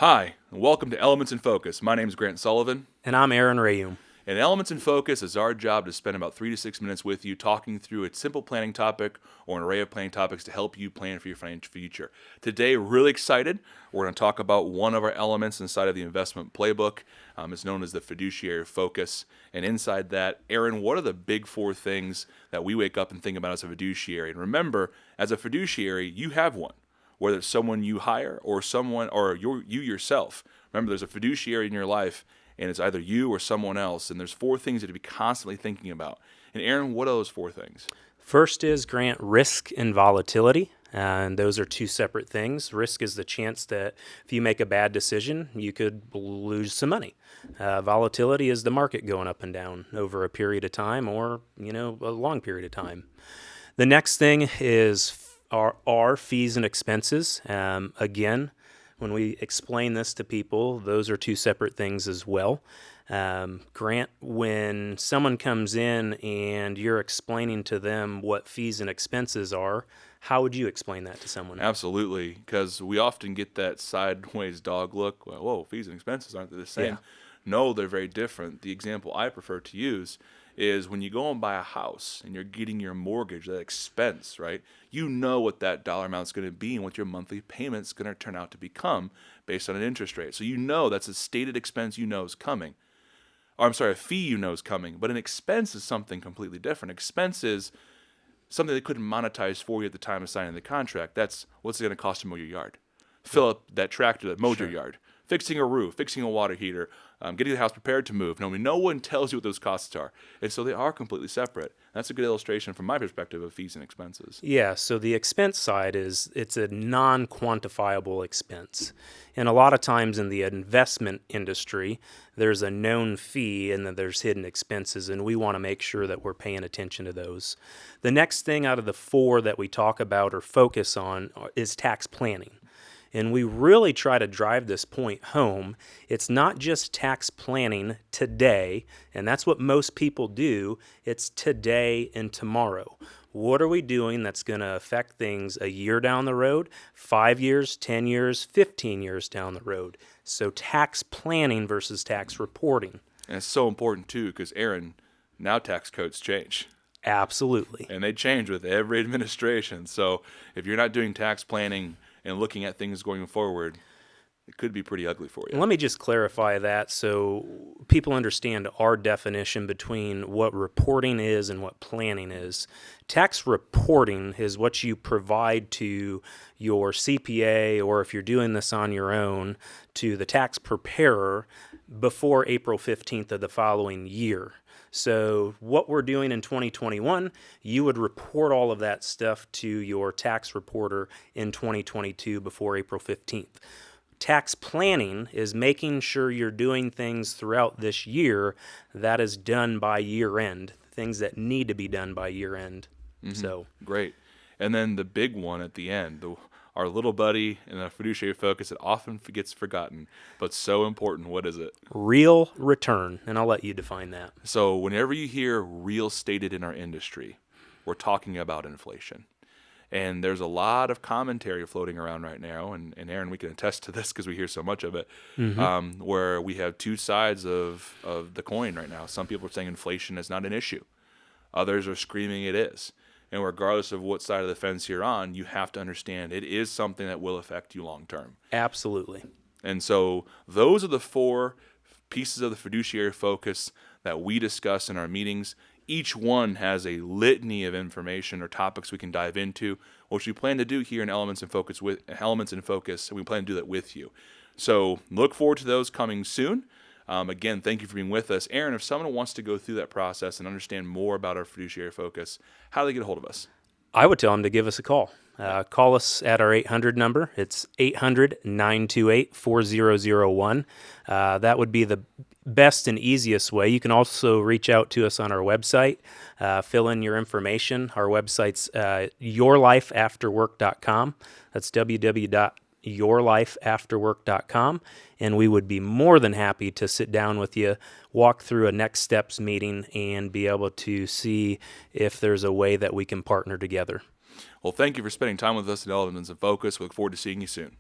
Hi, and welcome to Elements in Focus. My name is Grant Soliven. And I'm Aaron Rheaume. And Elements in Focus is our job to spend about 3 to 6 minutes with you talking through a simple planning topic or an array of planning topics to help you plan for your financial future. Today, really excited. We're going to talk about one of our elements inside of the investment playbook. It's known as the fiduciary focus. And inside that, Aaron, what are the big 4 things that we wake up and think about as a fiduciary? And remember, as a fiduciary, you have one. Whether it's someone you hire or you yourself. Remember, there's a fiduciary in your life, and it's either you or someone else. And there's 4 things that you be constantly thinking about. And Aaron, what are those 4 things? First is, Grant, risk and volatility. And those are 2 separate things. Risk is the chance that if you make a bad decision, you could lose some money. Volatility is the market going up and down over a period of time or, a long period of time. The next thing is are fees and expenses. Again, when we explain this to people, those are 2 separate things as well. Grant, when someone comes in and you're explaining to them what fees and expenses are, how would you explain that to someone? Absolutely, because we often get that sideways dog look. Well, whoa, fees and expenses, aren't they the same? Yeah. No, they're very different. The example I prefer to use is when you go and buy a house and you're getting your mortgage, that expense, right? You know what that dollar amount is going to be and what your monthly payment's going to turn out to become based on an interest rate. So you know that's a stated expense you know is coming. Or I'm sorry, a fee you know is coming. But an expense is something completely different. Expense is something they couldn't monetize for you at the time of signing the contract. That's what's it going to cost to mow your yard. Fill up that tractor that mowed your yard. Fixing a roof, fixing a water heater, getting the house prepared to move. No one tells you what those costs are. And so they are completely separate. That's a good illustration from my perspective of fees and expenses. Yeah, so the expense side it's a non-quantifiable expense. And a lot of times in the investment industry, there's a known fee and then there's hidden expenses, and we want to make sure that we're paying attention to those. The next thing out of the 4 that we talk about or focus on is tax planning. And we really try to drive this point home. It's not just tax planning today, and that's what most people do. It's today and tomorrow. What are we doing that's going to affect things a year down the road, 5 years, 10 years, 15 years down the road? So tax planning versus tax reporting. And it's so important, too, because, Aaron, now tax codes change. Absolutely. And they change with every administration. So if you're not doing tax planning and looking at things going forward, it could be pretty ugly for you. Let me just clarify that so people understand our definition between what reporting is and what planning is. Tax reporting is what you provide to your CPA, or if you're doing this on your own, to the tax preparer before April 15th of the following year. So what we're doing in 2021, you would report all of that stuff to your tax reporter in 2022 before April 15th. Tax planning is making sure you're doing things throughout this year that is done by year end, things that need to be done by year end. Mm-hmm. So great. And then the big one at the end, our little buddy in a fiduciary focus that often gets forgotten, but so important. What is it? Real return, and I'll let you define that. So whenever you hear real stated in our industry, we're talking about inflation. And there's a lot of commentary floating around right now, and Aaron, we can attest to this because we hear so much of it, where we have 2 sides of the coin right now. Some people are saying inflation is not an issue. Others are screaming it is. And regardless of what side of the fence you're on, you have to understand it is something that will affect you long term. Absolutely. And so those are the 4 pieces of the fiduciary focus that we discuss in our meetings. Each one has a litany of information or topics we can dive into, which we plan to do here in Elements in Focus, and we plan to do that with you. So look forward to those coming soon. Again, thank you for being with us. Aaron, if someone wants to go through that process and understand more about our fiduciary focus, how do they get a hold of us? I would tell them to give us a call. Call us at our 800 number. It's 800-928-4001. That would be the best and easiest way. You can also reach out to us on our website, fill in your information. Our website's yourlifeafterwork.com. That's www.yourlifeafterwork.com, and we would be more than happy to sit down with you, walk through a next steps meeting, and be able to see if there's a way that we can partner together. Well, thank you for spending time with us at Elements in Focus. We look forward to seeing you soon.